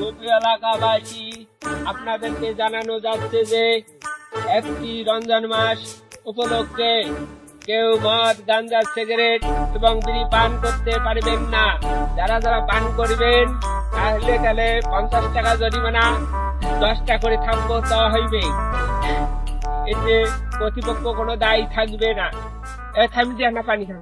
সুপ্রিয় এলাকাবাসী, আপনাদেরকে জানানো যাচ্ছে যে একটি রমজান মাস উপলক্ষে কেউ মদ, গাঁজা, সিগারেট এবং বিড়ি পান করতে পারবেন না। যারা যারা পান করবেন তাহলে 50 টাকা জরিমানা, 10টা করে থাপ্পড় দেওয়া হইবে। এতে কর্তৃপক্ষ কোনো দায়ী থাকবে না। থামি দিয়ে না, পানি খান।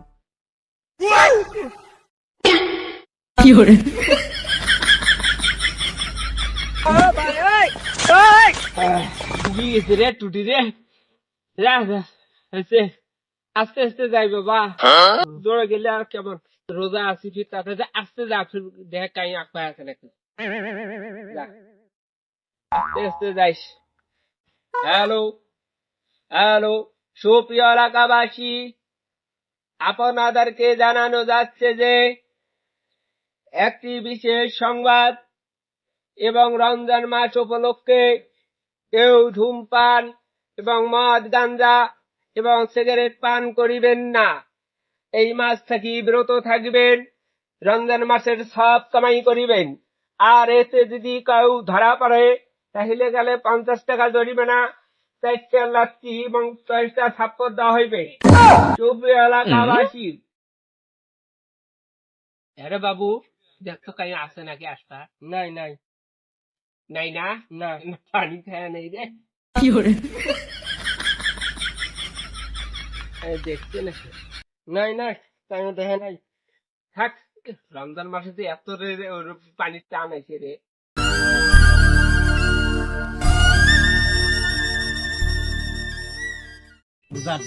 টুটি রে, আস্তে আস্তে যাই বাবা, জোরে গেলে আর কেমন রোজা আছি, ফির তাতে আস্তে যা, ফির দেখ কাই আঁকা আছে নাকি, আস্তে আস্তে যাইস। হ্যালো হ্যালো, সুপ্রিয় এলাকাবাসী, আপনাদেরকে জানানো যাচ্ছে যে একটি বিশেষ সংবাদ এবং রমজান মাস উপলক্ষে কেউ ধূমপান এবং মদ, গাঁজা এবং সিগারেট পান করিবেন না। এই মাস থেকে বিরত থাকবেন, রমজান মাসের সব কামাই করিবেন। আর এতে যদি কেউ ধরা পড়ে তাহলে গেলে 50 টাকা জরিমানা, 4টা লাঠি এবং 10টা থাপ্পড় দেওয়া হইবে। সুপ্রিয় এলাকাবাসী, আরে বাবু দেখতো কাই আছে নাকি আসতা? নাই নাই নাই, না না, পানি খায় নেই রে, দেখছে নাকি? নাই নাই, তাই দেখে নাই। থাক, রমজান মাসে তো এত পানির টান আছে রে।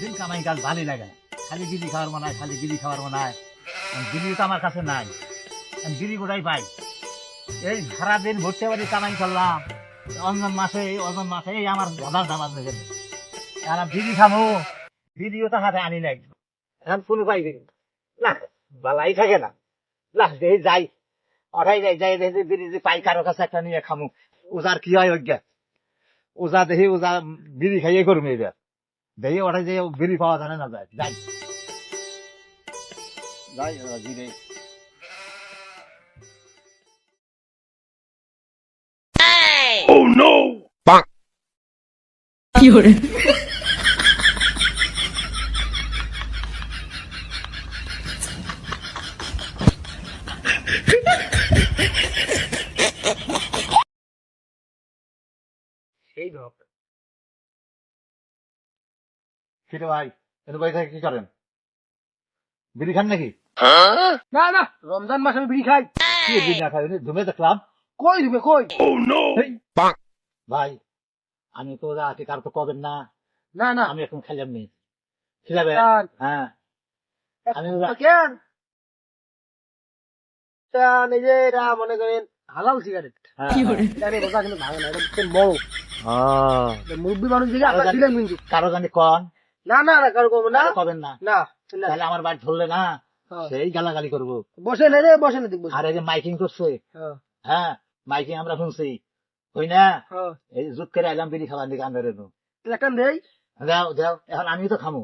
দিন কামাই কাজ ভালোই লাগে না, খালি গিলি খাওয়ার মনে হয়, খালি গিলি খাওয়ার মনে হয়। গিলি তো আমার কাছে নাই, আমি গিলি কোথায় পাই? এই সারাদিন ভর্তি বাড়ি কামাই করলাম, অঞ্জন মাসে এই আমার গলার দামাজ হয়ে গেছে। আর বিড়ি খাবো, বিড়িও তো হাতে আনি নাই, এখন কোনো পাইবে না, বালাই থাকে না। না যাই ওঠাই যাই দেখি বিড়ি যে পাই কারো কাছে একটা নিয়ে খামু। ওজার কি হয় অজ্ঞা, ওজা দেখি ওজা বিড়ি খাইয়ে করবো এবার, দেখি ওটাই যে বিড়ি পাওয়া জানে না, যায় যাই যাই বিড়ি। Oh no! সেই ধক সেটা ভাই এর বাড়ি থেকে কি করেন? বিড়ি খান নাকি? না না, রমজান মাসে আমি বিড়ি খাই। কি বিড়ি না খাই? ধুমে দেখলাম। কই দিবে কই? Oh no! ভাই আমি তো আছি, কার তো কবেন না। না না, আমি এখন খাইলাম নি, খিলাবে। হ্যাঁ আমি কেন নিজেরা মনে করেন হালাল সিগারেট, রোজা কিন্তু ভাঙে না, এটা বড় মুরব্বী মানুষ দিকে আমরা ছিলেন কিন্তু। কারো জানি কন না না না, কারো করবো না, কবেন না, না তাহলে আমার বাড়ি ধরলে না সেই গালাগালি করবো। বসে না রে, বসে না দেখবো। আর এই যে মাইকিং করছে, হ্যাঁ মাইকিং আমরা শুনছি, হই না? এই জুট করে আইলাম বিড়ি খাবার দিকে আন্দারে একটা দেই, দাও দাও, এখন আমি তো খামু।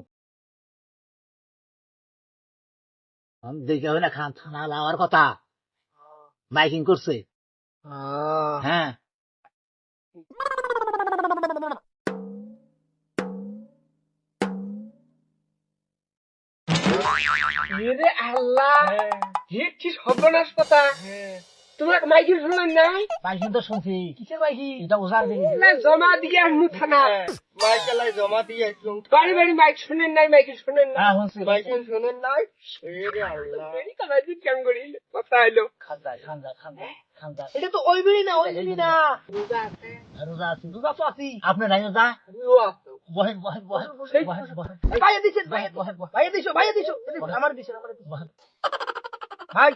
দেখে হয় না, খান থানা লাওয়ার কথা মাইকিং করছে। হ্যাঁ আল্লাহ, কি সর্বনাশ কথা! তোমরা মাইকি শুনলেন নাই? মাইকিং তো শুনছি, কিসের মাইকি? এটা ওজার বিড়ি। জমা দিয়ে আসনু থানা, মাইকেলাই জমা দিয়ে আসলুম। বাড়ি বাড়ি মাইক শুনেন নাই? মাইকি শুনেন নাই? হ্যাঁ শুনছি। মাইকি শুনেন নাই? কেমন করি কথা এলো? খান্দা খান্দা খান্দা খান্দা, এটা তো ওই বিড়ি না, ওই বিড়ি না। রোজা আছে, রোজা তো আছি। আপনি নাই রোজা? বহেন বহেন বহেন বহেন বহেন। ভাইয়া দিছেন, বহেন বহেন বহেন। ভাইয়া দিছো, ভাইয়া দিছো, আমার দিছেন, আমার দিছেন। ভাই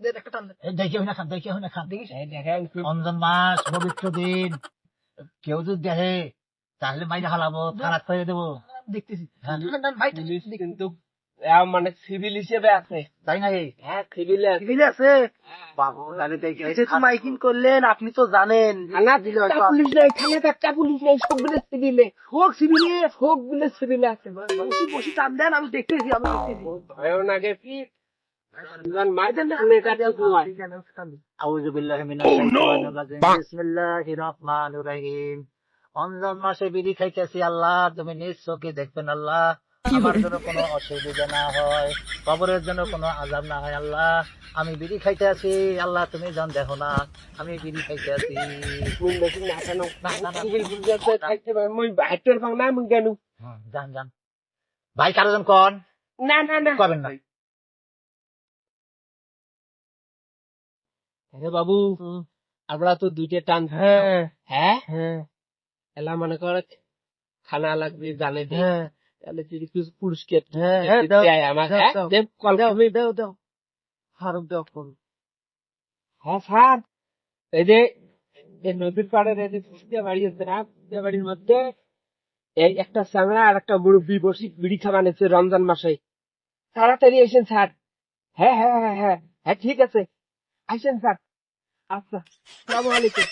দে একটা টান দে। দেখে হয় না খান, দেখে হয় না খান। দেখিস দেখেন, রমজান মাস পবিত্র দিন, কেউ যদি দেখে তাহলে মাইরে হালাবো, থানাত করে দেবো। দেখতেছি হ্যাঁ। ভাই কিন্তু মানে সিভিল হিসেবে আছে, তাই না? হ্যাঁ সিভিল আছে বাবু। তাহলে দেখে মাইকিং করলেন, আপনি তো জানেন থানা দিল, পুলিশ নাই, থানা একটা পুলিশ নেই, সব বিলে সিভিলে, সব বিলে সিভিলে আছে। বসি টান দেন, আমি দেখতেছি, আমি দেখতেছি। ভয়ও নাগে ফির আউযু বিল্লাহি মিনাশ শাইতানির রাজিম। বিসমিল্লাহির রহমানির রহিম। রমজান মাসে বিড়ি খাইতেছি আল্লাহ, তুমি নিজ চোখে দেখবেন আল্লাহ, আমার জন্য কোনো অসুবিধা না হয়, কবরের জন্য কোনো আযাব না হয় আল্লাহ। আমি বিড়ি খাইতে আছি আল্লাহ, তুমি যেন দেখো না আমি বিড়ি খাইতে আছি। যান যান ভাই, কারোজন কন না না না কবেন না। হ্যাঁ বাবু, আমরা তো দুইটা টান। হ্যাঁ হ্যাঁ এলা মনে কর খানা লাগবে জানে দি, তাহলে যদি কিছু পুরস্কার দেয় আমাকে, কল করবি। হ্যাঁ স্যার, এই যে এই নদীর পাড়ের এই যে ফুচকা বাড়ি আছে না, ফুচকা বাড়ির মধ্যে এই একটা চামড়া আর একটা মুরব্বী বসি বিড়ি খাওয়ানেছে রমজান মাসে। তাড়াতাড়ি এসেন স্যার। হ্যাঁ হ্যাঁ হ্যাঁ হ্যাঁ হ্যাঁ ঠিক আছে, আসেন স্যার। আচ্ছা, আসসালামু আলাইকুম।